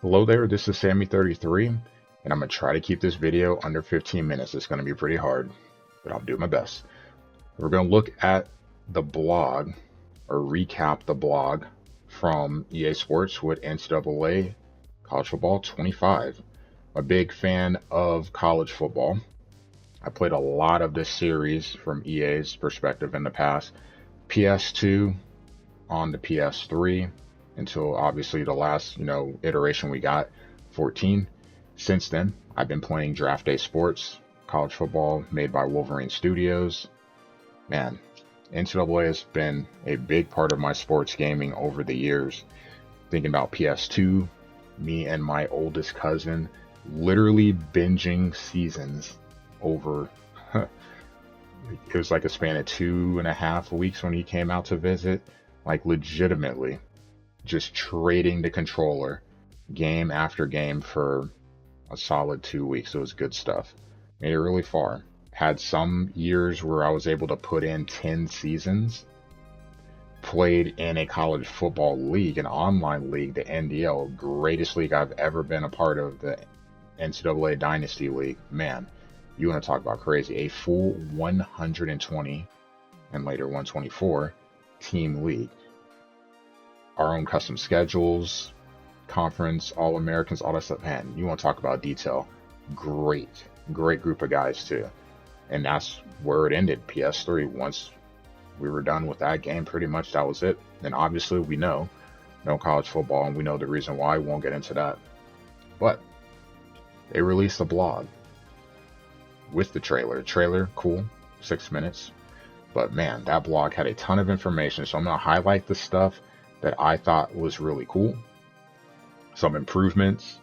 Hello there, this is Sammy33, and I'm going to try to keep this video under 15 minutes. It's going to be pretty hard, but I'll do my best. We're going to look at the blog, or recap the blog from EA Sports with NCAA College Football 25. I'm a big fan of college football. I played a lot of this series from EA's perspective in the past. PS2 on the PS3 until obviously the last, iteration we got, 14. Since then, I've been playing Draft Day Sports, college football made by Wolverine Studios. Man, NCAA has been a big part of my sports gaming over the years. Thinking about PS2, me and my oldest cousin literally binging seasons over, it was like a span of 2.5 weeks when he came out to visit, like legitimately just trading the controller game after game for a solid 2 weeks. It was good stuff. Made it really far. Had some years where I was able to put in 10 seasons. Played in a college football league, an online league, the NDL, greatest league I've ever been a part of, the NCAA Dynasty League. Man, you want to talk about crazy. A full 120 and later 124 team league. Our own custom schedules, conference, All-Americans, all that stuff. Man, you want to talk about detail. Great group of guys too. And that's where it ended. PS3, once we were done with that game, pretty much that was it. And obviously we know no college football, and we know the reason why. We won't get into that. But they released a blog with the trailer. Trailer, cool, 6 minutes. But man, that blog had a ton of information. So I'm going to highlight the stuff that I thought was really cool, some improvements,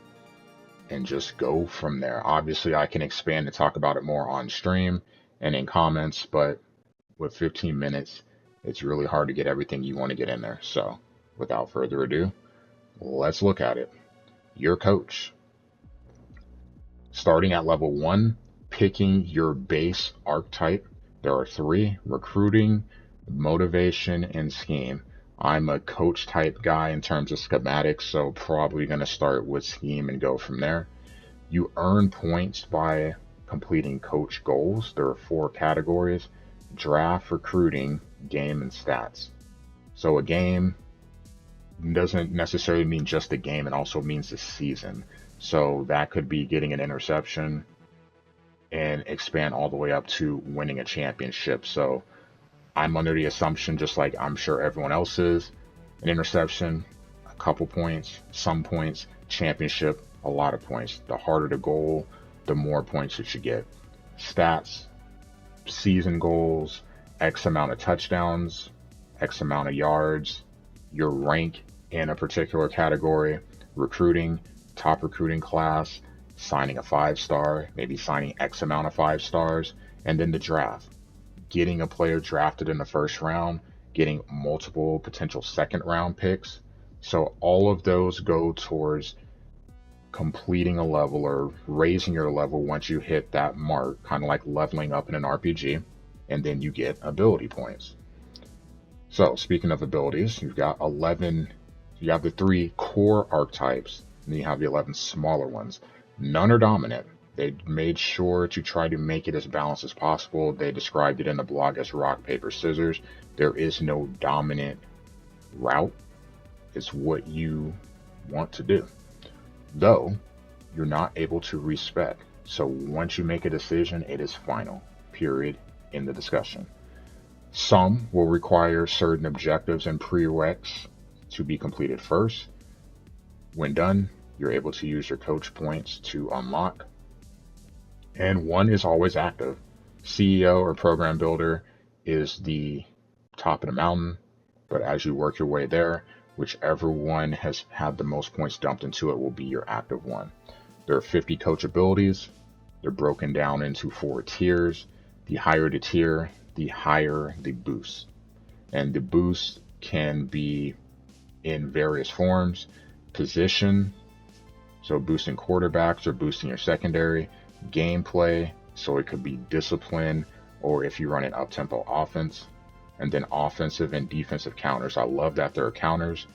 and just go from there. Obviously, I can expand and talk about it more on stream and in comments, but with 15 minutes, it's really hard to get everything you want to get in there. So without further ado, let's look at it. Your coach. Starting at level 1, picking your base archetype. There are 3: recruiting, motivation, and scheme. I'm a coach type guy in terms of schematics, so probably going to start with scheme and go from there. You earn points by completing coach goals. There are 4 categories: draft, recruiting, game, and stats. So a game doesn't necessarily mean just the game, it also means the season. So that could be getting an interception and expand all the way up to winning a championship. So I'm under the assumption, just like I'm sure everyone else is, an interception, a couple points, some points, championship, a lot of points. The harder the goal, the more points you should get. Stats, season goals, X amount of touchdowns, X amount of yards, your rank in a particular category, recruiting, top recruiting class, signing a 5-star, maybe signing X amount of 5 stars, and then the draft. Getting a player drafted in the first round, getting multiple potential second round picks. So all of those go towards completing a level or raising your level once you hit that mark, kind of like leveling up in an RPG, and then you get ability points. So speaking of abilities, you've got 11, you have the 3 core archetypes, and then you have the 11 smaller ones. None are dominant. They made sure to try to make it as balanced as possible. They described it in the blog as rock, paper, scissors. There is no dominant route. It's what you want to do. Though, you're not able to respec. So once you make a decision, it is final. Period. In the discussion. Some will require certain objectives and prereqs to be completed first. When done, you're able to use your coach points to unlock. And one is always active. CEO or program builder is the top of the mountain, but as you work your way there, whichever one has had the most points dumped into it will be your active one. There are 50 coach abilities. They're broken down into 4 tiers. The higher the tier, the higher the boost. And the boost can be in various forms. Position, so boosting quarterbacks or boosting your secondary. Gameplay, so it could be discipline, or if you run an up-tempo offense. And then offensive and defensive counters. I love that there are counters.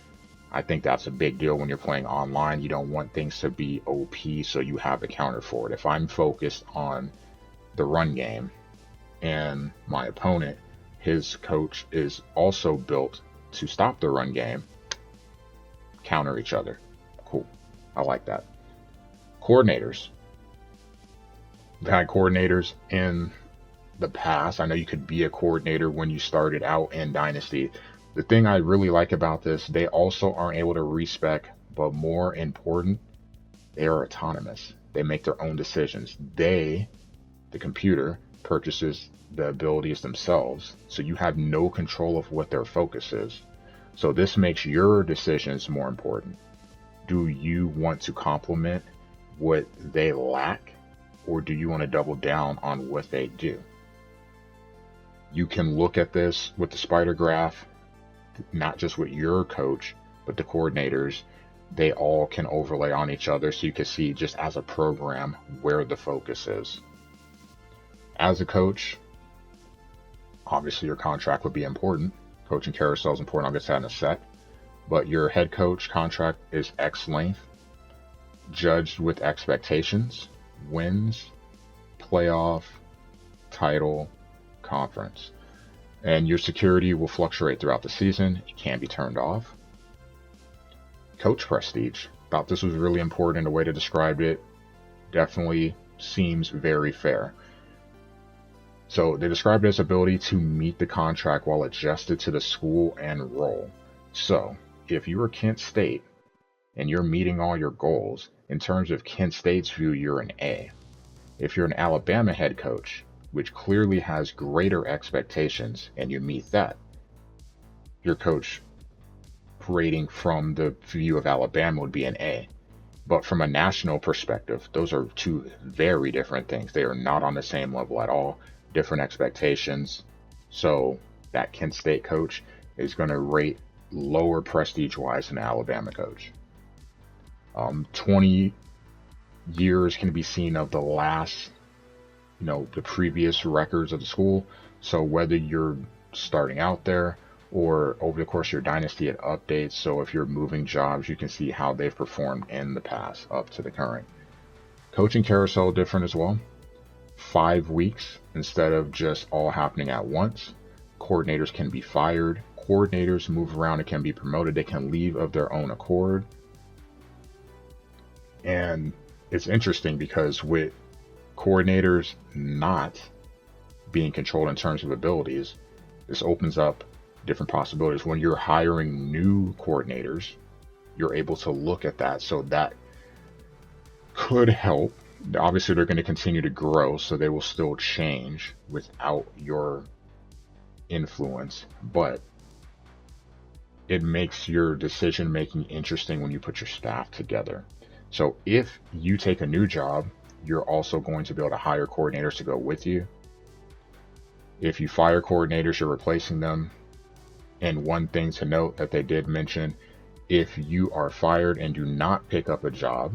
I think that's a big deal when you're playing online. You don't want things to be OP, so you have a counter for it. If I'm focused on the run game and my opponent, his coach is also built to stop the run game, counter each other. Cool. I like that. Coordinators. We've had coordinators in the past. I know you could be a coordinator when you started out in Dynasty. The thing I really like about this, they also aren't able to respec, but more important, they are autonomous. They make their own decisions. The computer, purchases the abilities themselves, so you have no control of what their focus is. So this makes your decisions more important. Do you want to complement what they lack, or do you want to double down on what they do? You can look at this with the spider graph, not just with your coach, but the coordinators. They all can overlay on each other, so you can see just as a program where the focus is. As a coach, obviously your contract would be important. Coaching carousel is important. I'll get to that in a sec. But your head coach contract is X length, judged with expectations, wins, playoff, title, conference. And your security will fluctuate throughout the season. It can be turned off. Coach prestige. Thought this was really important. The way to describe it definitely seems very fair. So they described it as ability to meet the contract while adjusted to the school and role. So if you are Kent State and you're meeting all your goals, in terms of Kent State's view, you're an A. If you're an Alabama head coach, which clearly has greater expectations, and you meet that, your coach rating from the view of Alabama would be an A. But from a national perspective, those are two very different things. They are not on the same level at all. Different expectations. So that Kent State coach is going to rate lower prestige-wise than an Alabama coach. 20 years can be seen of the last, the previous records of the school. So whether you're starting out there or over the course of your dynasty, it updates. So if you're moving jobs, you can see how they've performed in the past up to the current. Coaching carousel different as well. 5 weeks instead of just all happening at once. Coordinators can be fired. Coordinators move around and can be promoted. They can leave of their own accord. And it's interesting because with coordinators not being controlled in terms of abilities, this opens up different possibilities. When you're hiring new coordinators, you're able to look at that. So that could help. Obviously, they're going to continue to grow, so they will still change without your influence, but it makes your decision making interesting when you put your staff together. So if you take a new job, you're also going to be able to hire coordinators to go with you. If you fire coordinators, you're replacing them. And one thing to note that they did mention, if you are fired and do not pick up a job,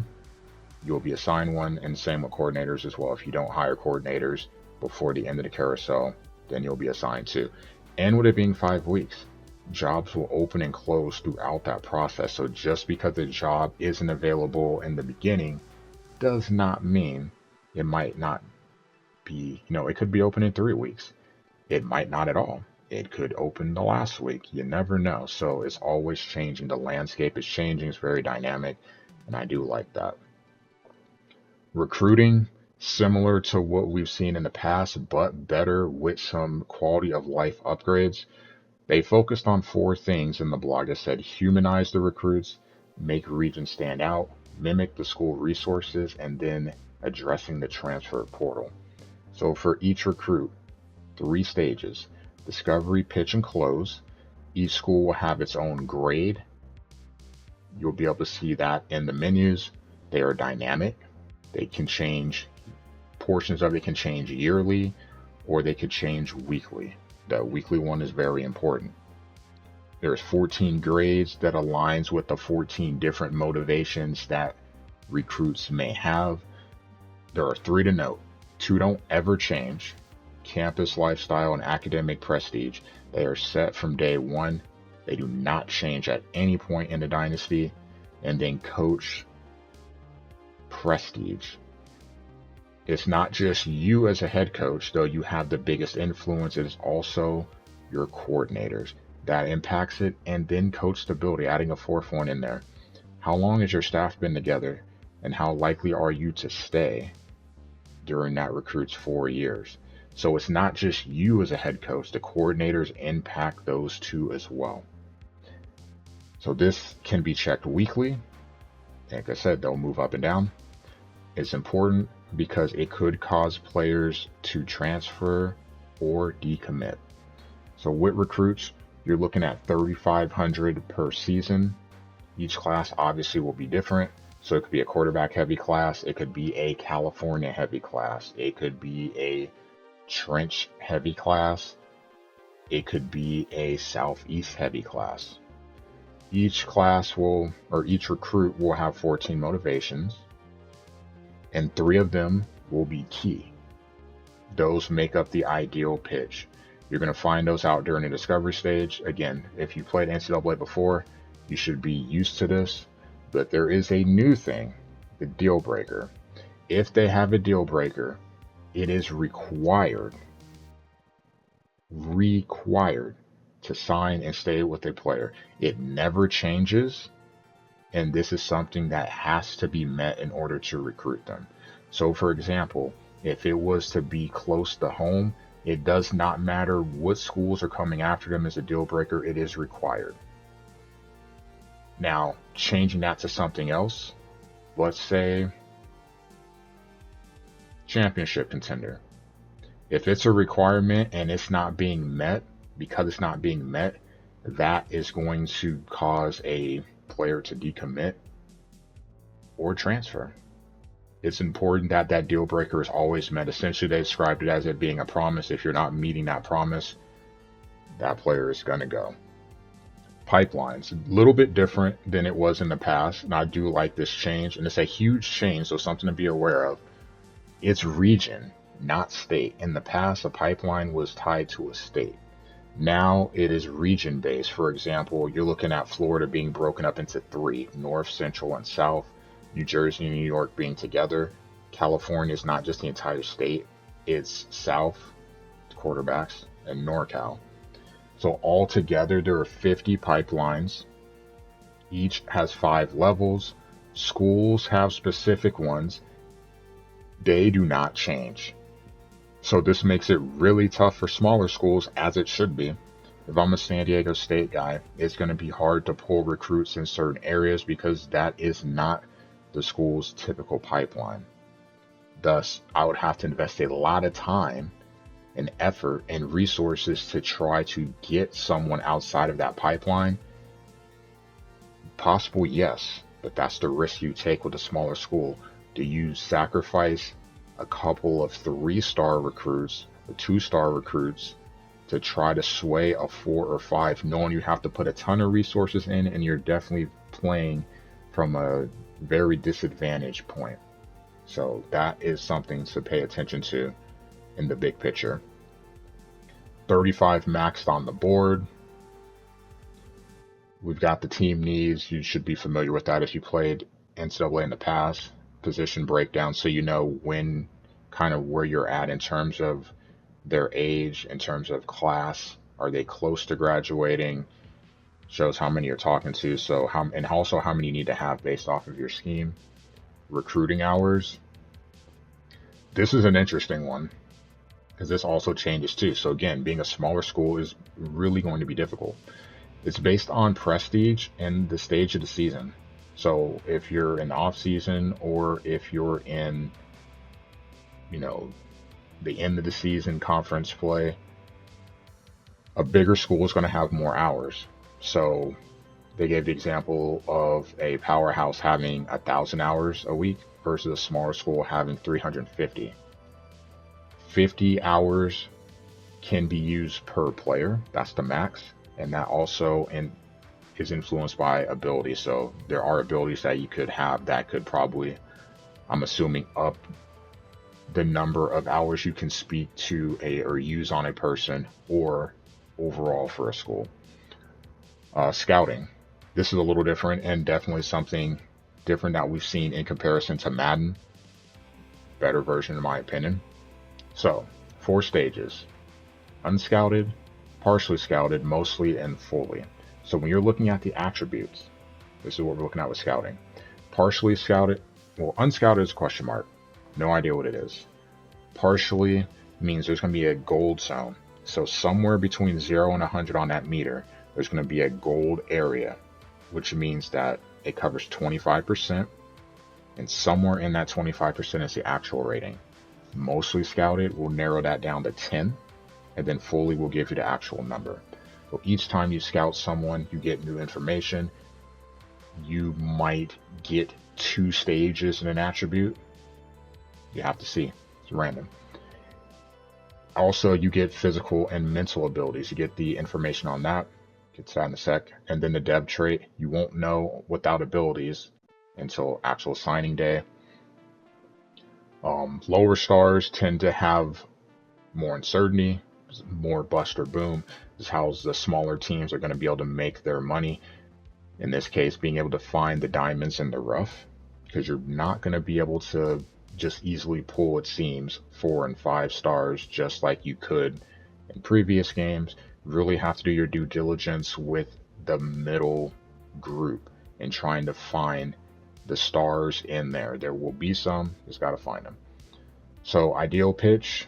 you'll be assigned one, and same with coordinators as well. If you don't hire coordinators before the end of the carousel, then you'll be assigned to. And with it being 5 weeks, jobs will open and close throughout that process. So just because the job isn't available in the beginning does not mean it might not be, it could be open in 3 weeks. It might not at all. It could open the last week. You never know. So it's always changing. The landscape is changing. It's very dynamic, and I do like that. Recruiting, similar to what we've seen in the past, but better with some quality of life upgrades. They focused on 4 things in the blog that said humanize the recruits, make regions stand out, mimic the school resources, and then addressing the transfer portal. So for each recruit, 3 stages: discovery, pitch, and close. Each school will have its own grade. You'll be able to see that in the menus. They are dynamic. They can change, portions of it can change yearly, or they could change weekly. The weekly one is very important. There's 14 grades that aligns with the 14 different motivations that recruits may have. There are 3 to note. 2 don't ever change: campus lifestyle and academic prestige. They are set from day 1. They do not change at any point in the dynasty. And then coach prestige. It's not just you as a head coach, though you have the biggest influence. It is also your coordinators that impacts it, and then coach stability, adding a fourth one in there. How long has your staff been together, and how likely are you to stay during that recruit's 4 years? So it's not just you as a head coach, the coordinators impact those two as well. So this can be checked weekly. Like I said, they'll move up and down. It's important because it could cause players to transfer or decommit. So with recruits, you're looking at 3,500 per season. Each class obviously will be different. So it could be a quarterback heavy class. It could be a California heavy class. It could be a trench heavy class. It could be a Southeast heavy class. Each class will, or each recruit will have 14 motivations, and 3 of them will be key. Those make up the ideal pitch. You're going to find those out during the discovery stage. Again, if you played NCAA before, you should be used to this, but there is a new thing, the deal breaker. If they have a deal breaker, it is required to sign and stay with a player. It never changes, and this is something that has to be met in order to recruit them. So for example, if it was to be close to home, it does not matter what schools are coming after them as a deal breaker, it is required. Now, changing that to something else, let's say championship contender. If it's a requirement and it's not being met, because it's not being met, that is going to cause a player to decommit or transfer. It's important that that deal breaker is always met. Essentially, they described it as it being a promise. If you're not meeting that promise, that player is going to go. Pipelines, a little bit different than it was in the past, and I do like this change, and it's a huge change, so something to be aware of. It's region, not state. In the past, a pipeline was tied to a state. Now it is region based. For example, you're looking at Florida being broken up into 3, North, Central, and South. New Jersey and New York being together. California is not just the entire state, it's South, quarterbacks, and NorCal. So altogether, there are 50 pipelines. Each has 5 levels. Schools have specific ones. They do not change. So this makes it really tough for smaller schools, as it should be. If I'm a San Diego State guy, it's going to be hard to pull recruits in certain areas because that is not the school's typical pipeline. Thus, I would have to invest a lot of time and effort and resources to try to get someone outside of that pipeline. Possible, yes, but that's the risk you take with a smaller school. Do you sacrifice a couple of 3-star recruits or 2-star recruits to try to sway a 4 or 5, knowing you have to put a ton of resources in and you're definitely playing from a very disadvantaged point? So that is something to pay attention to in the big picture. 35 maxed on the board. We've got the team needs. You should be familiar with that if you played NCAA in the past. Position breakdown, so you know when, kind of where you're at in terms of their age, in terms of class. Are they close to graduating? Shows how many you're talking to, so how, and also how many you need to have based off of your scheme. Recruiting hours. This is an interesting one because this also changes too. So again, being a smaller school is really going to be difficult. It's based on prestige and the stage of the season. So if you're in the off season or if you're in, the end of the season conference play, a bigger school is going to have more hours. So they gave the example of a powerhouse having 1,000 hours a week versus a smaller school having 350. 50 hours can be used per player. That's the max. And that also is influenced by ability. So there are abilities that you could have that could probably, I'm assuming, up the number of hours you can speak to or use on a person or overall for a school. Scouting. This is a little different and definitely something different that we've seen in comparison to Madden. Better version, in my opinion. So, 4 stages: unscouted, partially scouted, mostly, and fully. So, when you're looking at the attributes, this is what we're looking at with scouting. Partially scouted, well, unscouted is a question mark. No idea what it is. Partially means there's going to be a gold zone. So, somewhere between 0 and 100 on that meter, there's going to be a gold area, which means that it covers 25%, and somewhere in that 25% is the actual rating. Mostly scouted will narrow that down to 10, and then fully will give you the actual number. So each time you scout someone, you get new information. You might get 2 stages in an attribute. You have to see. It's random. Also, you get physical and mental abilities. You get the information on that. Get to that in a sec. And then the dev trait, you won't know without abilities until actual signing day. Lower stars tend to have more uncertainty, more bust or boom. This is how the smaller teams are going to be able to make their money. In this case, being able to find the diamonds in the rough, because you're not going to be able to just easily pull, it seems, 4 and 5 stars just like you could in previous games. You really have to do your due diligence with the middle group and trying to find the stars in there. There will be some, just got to find them. So ideal pitch,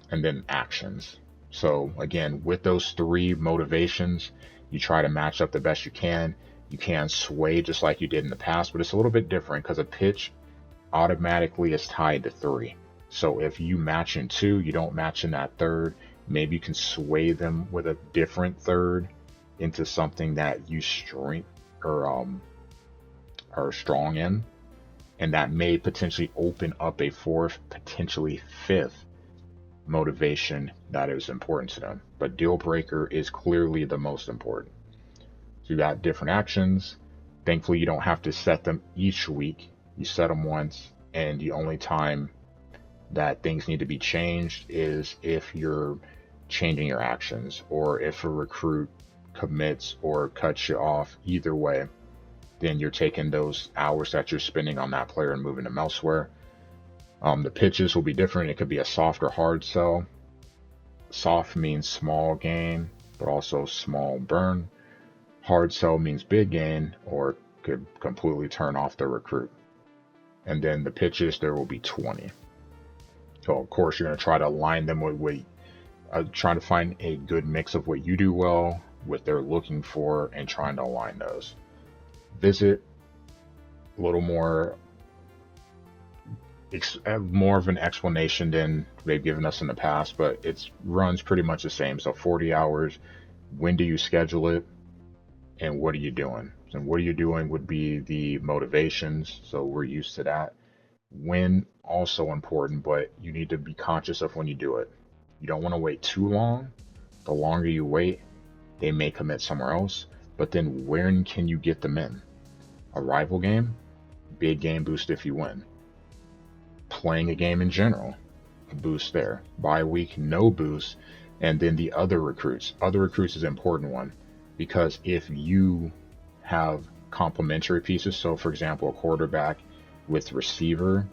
and then actions. So again, with those 3 motivations, you try to match up the best you can. You can sway just like you did in the past, but it's a little bit different because a pitch automatically is tied to 3. So if you match in 2, you don't match in that 3rd. Maybe you can sway them with a different 3rd into something that you strength or are strong in, and that may potentially open up a 4th, potentially 5th motivation that is important to them. But deal breaker is clearly the most important. So you got different actions. Thankfully, you don't have to set them each week. You set them once, and the only time that things need to be changed is if you're changing your actions, or if a recruit commits or cuts you off. Either way, then you're taking those hours that you're spending on that player and moving them elsewhere. The pitches will be different. It could be a soft or hard sell. Soft means small gain, but also small burn. Hard sell means big gain, or could completely turn off the recruit. And then the pitches, there will be 20. So of course, you're going to try to align them with trying to find a good mix of what you do well, what they're looking for, and trying to align those. Visit a little more of an explanation than they've given us in the past, but it runs pretty much the same. So 40 hours, when do you schedule it, and what are you doing? And what are you doing would be the motivations, so we're used to that. When, also important, but you need to be conscious of when you do it. You don't want to wait too long. The longer you wait, they may commit somewhere else. But then when can you get them in? A rival game, big game boost if you win. Playing a game in general, a boost there. Bye week, no boost. And then the other recruits. Other recruits is an important one, because if you have complementary pieces, so for example, a quarterback with receiver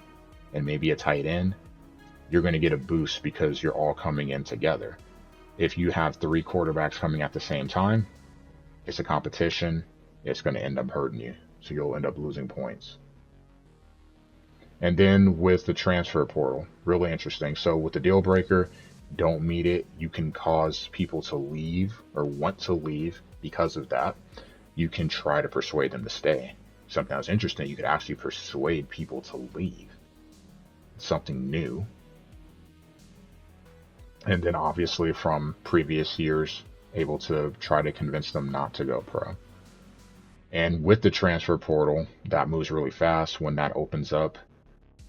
and maybe a tight end, you're going to get a boost because you're all coming in together. If you have 3 quarterbacks coming at the same time, it's a competition. It's going to end up hurting you. So you'll end up losing points. And then with the transfer portal, really interesting. So with the deal breaker, don't meet it. You can cause people to leave or want to leave because of that. You can try to persuade them to stay. Something that's interesting, you could actually persuade people to leave. Something new. And then obviously from previous years, able to try to convince them not to go pro. And with the transfer portal, that moves really fast. When that opens up,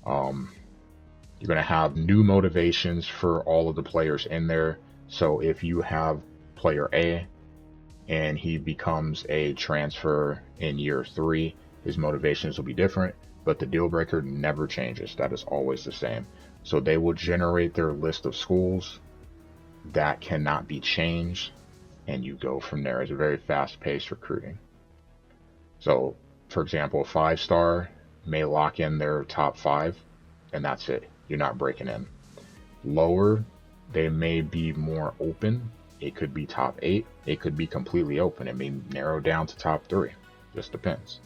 you're going to have new motivations for all of the players in there. So if you have player A and he becomes a transfer in year 3, his motivations will be different, but the deal breaker never changes. That is always the same. So they will generate their list of schools that cannot be changed, and you go from there. It's a very fast-paced recruiting. So, for example, a 5-star may lock in their top 5, and that's it. You're not breaking in. Lower, they may be more open. It could be top 8. It could be completely open. It may narrow down to top 3. Just depends.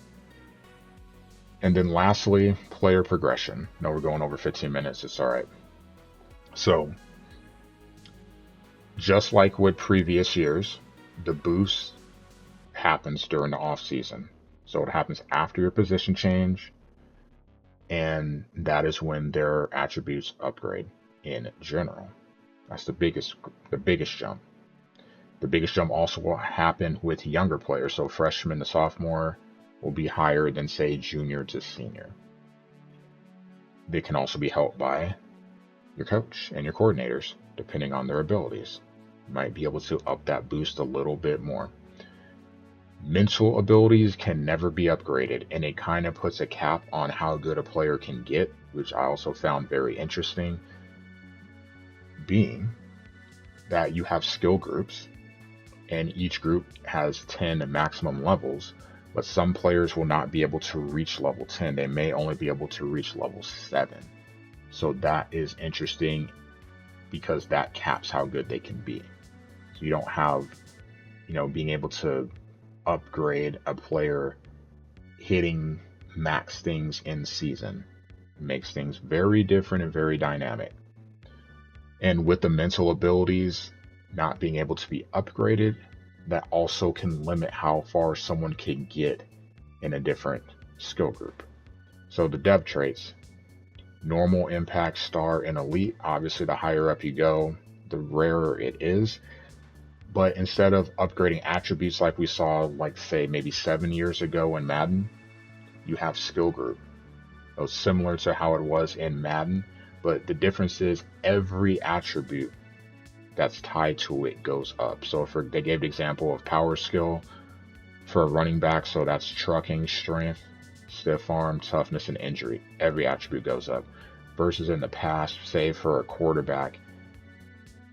And then lastly, player progression. No, we're going over 15 minutes. It's all right. So, just like with previous years, the boost happens during the off season. So it happens after your position change, and that is when their attributes upgrade in general. That's the biggest jump. The biggest jump also will happen with younger players. So freshman to sophomore will be higher than, say, junior to senior. They can also be helped by your coach and your coordinators, depending on their abilities. You might be able to up that boost a little bit more. Mental abilities can never be upgraded, and it kind of puts a cap on how good a player can get, which I also found very interesting, being that you have skill groups, and each group has 10 maximum levels, but some players will not be able to reach level 10. They may only be able to reach level 7. So that is interesting because that caps how good they can be. So you don't have, being able to upgrade a player hitting max things in season. It makes things very different and very dynamic. And with the mental abilities not being able to be upgraded, that also can limit how far someone can get in a different skill group. So the dev traits, normal, impact, star, and elite. Obviously, the higher up you go, the rarer it is. But instead of upgrading attributes like we saw, like say maybe 7 years ago in Madden, you have skill group. It was similar to how it was in Madden, but the difference is every attribute that's tied to it goes up. So for they gave the example of power skill for a running back, so that's trucking, strength, stiff arm, toughness, and injury. Every attribute goes up. Versus in the past, say for a quarterback,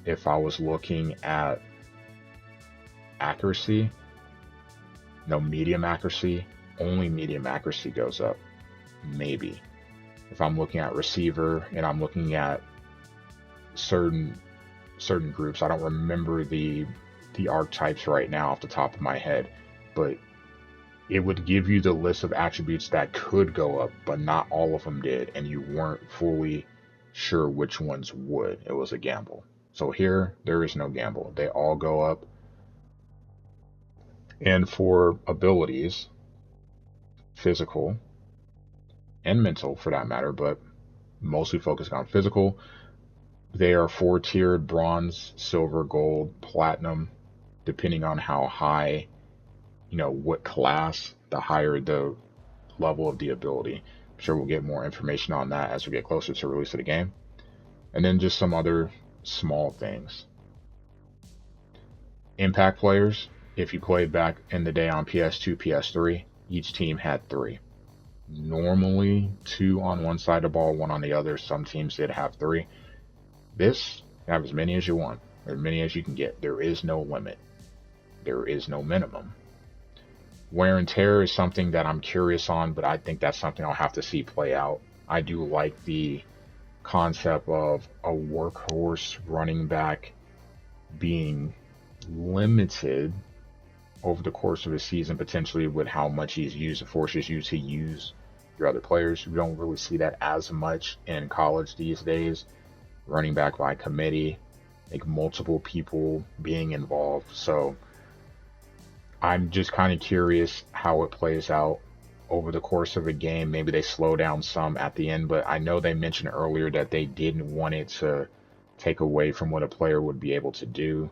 if I was looking at accuracy, medium accuracy, only medium accuracy goes up. Maybe. If I'm looking at receiver and I'm looking at certain groups, I don't remember the archetypes right now off the top of my head, but it would give you the list of attributes that could go up, but not all of them did, and you weren't fully sure which ones would. It was a gamble. So here, there is no gamble. They all go up. And for abilities, physical and mental for that matter, but mostly focused on physical, they are 4-tiered: bronze, silver, gold, platinum, depending on how high, what class, the higher the level of the ability. I'm sure we'll get more information on that as we get closer to the release of the game. And then just some other small things. Impact players, if you played back in the day on PS2, PS3, each team had 3. Normally 2 on one side of the ball, 1 on the other. Some teams did have 3. This, have as many as you want, as many as you can get. There is no limit. There is no minimum. Wear and tear is something that I'm curious on, but I think that's something I'll have to see play out. I do like the concept of a workhorse running back being limited over the course of a season, potentially with how much he's used. It forces you to use your other players. We don't really see that as much in college these days. Running back by committee, like multiple people being involved. So I'm just kind of curious how it plays out over the course of a game. Maybe they slow down some at the end, but I know they mentioned earlier that they didn't want it to take away from what a player would be able to do.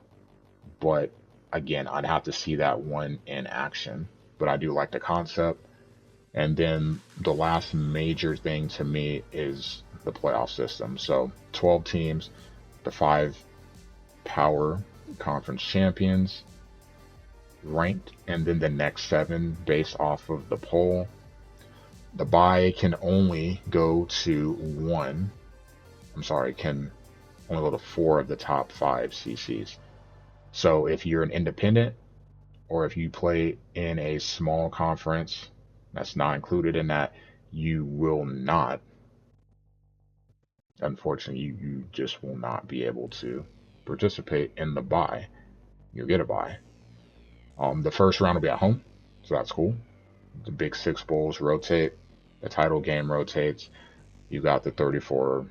But again, I'd have to see that one in action. But I do like the concept. And then the last major thing to me is the playoff system. So 12 teams, the 5 power conference champions ranked, and then the next 7 based off of the poll. The bye can only go to can only go to 4 of the top 5 CCs. So if you're an independent or if you play in a small conference that's not included in that, you will not, unfortunately, you just will not be able to participate in the bye. You'll get a bye. The first round will be at home, so that's cool. The big six bowls rotate. The title game rotates. You got the 34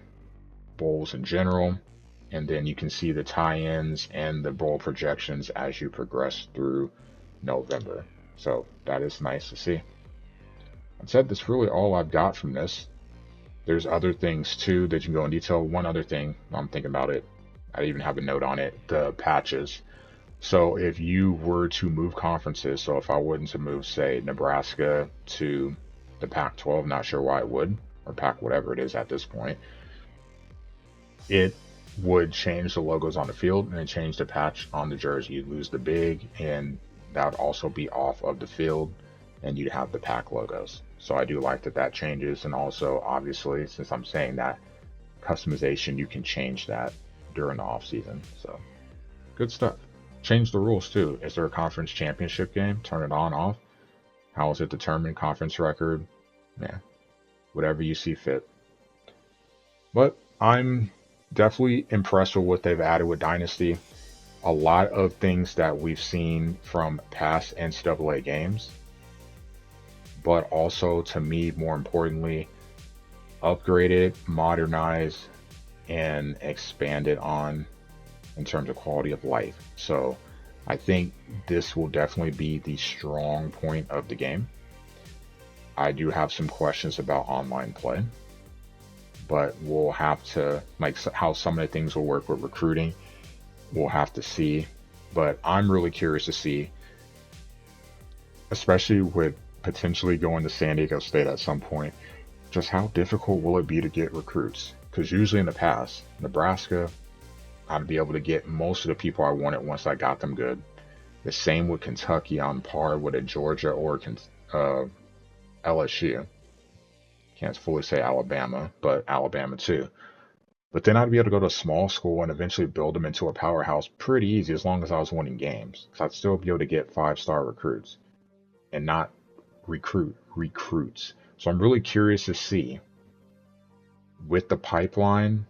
bowls in general, and then you can see the tie-ins and the bowl projections as you progress through November. So that is nice to see. That said, that's really all I've got from this. There's other things too that you can go in detail. One other thing, I'm thinking about it, I even have a note on it, the patches. So if you were to move conferences, so if I wanted to move, say, Nebraska to the Pac-12, not sure why I would, or Pac whatever it is at this point, it would change the logos on the field and then change the patch on the jersey. You'd lose the big, and that would also be off of the field, and you'd have the Pac logos. So I do like that that changes, and also, obviously, since I'm saying that, customization, you can change that during the off season. So good stuff. Change the rules too. Is there a conference championship game? Turn it on, off. How is it determined? Conference record? Yeah, whatever you see fit. But I'm definitely impressed with what they've added with Dynasty. A lot of things that we've seen from past NCAA games, but also, to me, more importantly, upgraded, modernized, and expanded on in terms of quality of life. So I think this will definitely be the strong point of the game. I do have some questions about online play, but we'll have to, like, how some of the things will work with recruiting, we'll have to see. But I'm really curious to see, especially with potentially going to San Diego State at some point, just how difficult will it be to get recruits? Because usually in the past, Nebraska, I'd be able to get most of the people I wanted once I got them good. The same with Kentucky, on par with a Georgia or LSU. Can't fully say Alabama, but Alabama too. But then I'd be able to go to a small school and eventually build them into a powerhouse pretty easy, as long as I was winning games. Because I'd still be able to get 5-star recruits and not recruits. So I'm really curious to see, with the pipeline,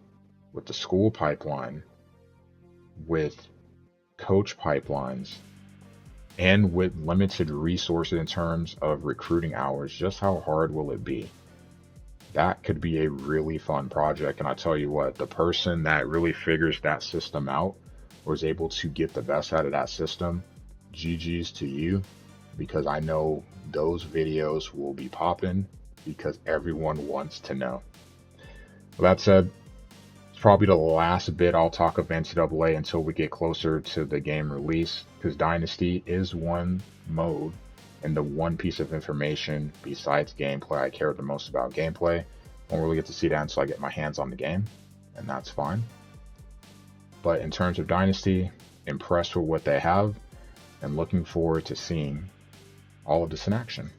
with the school pipeline, with coach pipelines, and with limited resources in terms of recruiting hours, just how hard will it be? That could be a really fun project. And I tell you what, the person that really figures that system out or is able to get the best out of that system, GG's to you, because I know those videos will be popping because everyone wants to know. With that said, it's probably the last bit I'll talk of NCAA until we get closer to the game release, because Dynasty is one mode and the one piece of information besides gameplay I care the most about. Gameplay, won't really get to see that until I get my hands on the game, and that's fine. But in terms of Dynasty, impressed with what they have and looking forward to seeing all of this in action.